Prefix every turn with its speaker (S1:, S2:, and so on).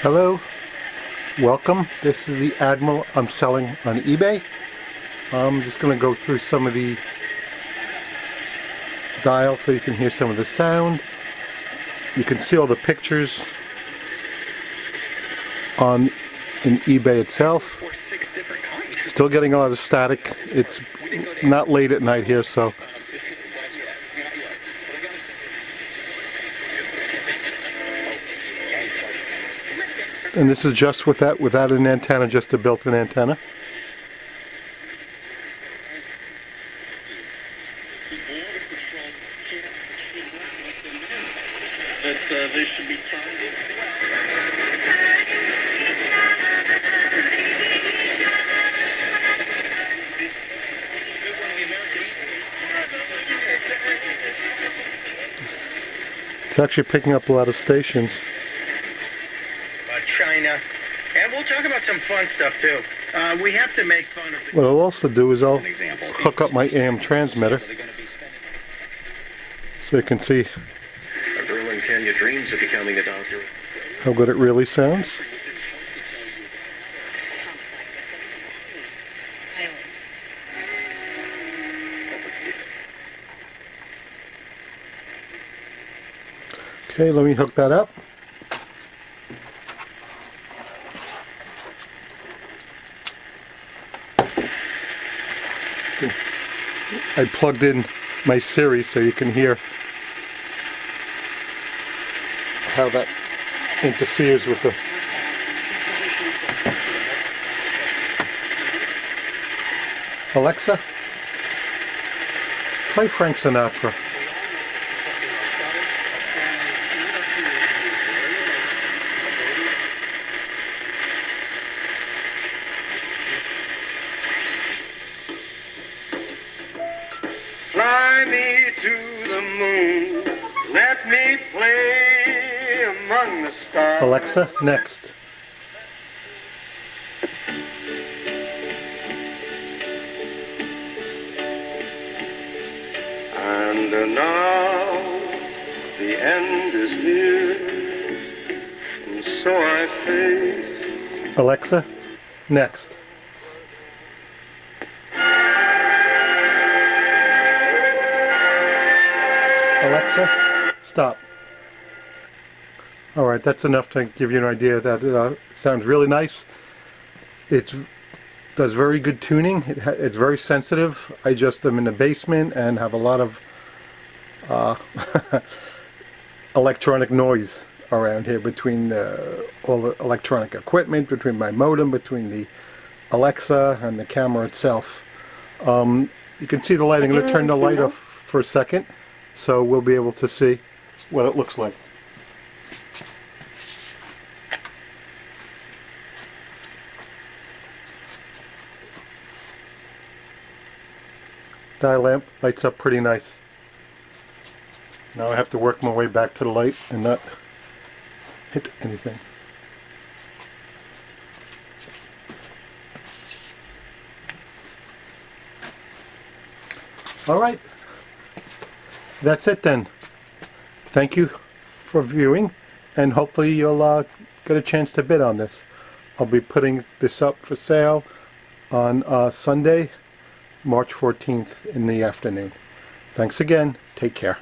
S1: Hello, welcome. This is the Admiral I'm selling on eBay. I'm just going to go through some of the dials so you can hear some of the sound. You can see all the pictures in eBay itself. Still getting a lot of static. It's not late at night here, so and this is just without an antenna, just a built-in antenna.
S2: They should be targeted.
S1: It's actually picking up a lot of stations.
S2: China, and we'll talk about some fun stuff too. We have to make fun of the...
S1: What I'll also do is I'll hook up my AM transmitter so you can see
S2: Can your dreams of becoming a doctor?
S1: how good it really sounds. Okay, let me hook that up. I plugged in my Siri so you can hear how that interferes with the... Alexa, play Frank Sinatra.
S2: Fly me to the moon, let me play among the stars.
S1: Alexa, next.
S2: And now the end is near, and so I face.
S1: Alexa, next. Alexa, stop. Alright, that's enough to give you an idea that it sounds really nice. It does very good tuning. It's very sensitive. I just am in the basement and have a lot of electronic noise around here between all the electronic equipment, between my modem, between the Alexa and the camera itself. You can see the lighting. I'm going to turn the light off for a second so we'll be able to see what it looks like. Dial lamp lights up pretty nice. Now I have to work my way back to the light and not hit anything. Alright, that's it then. Thank you for viewing, and hopefully you'll get a chance to bid on this. I'll be putting this up for sale on Sunday, March 14th in the afternoon. Thanks again. Take care.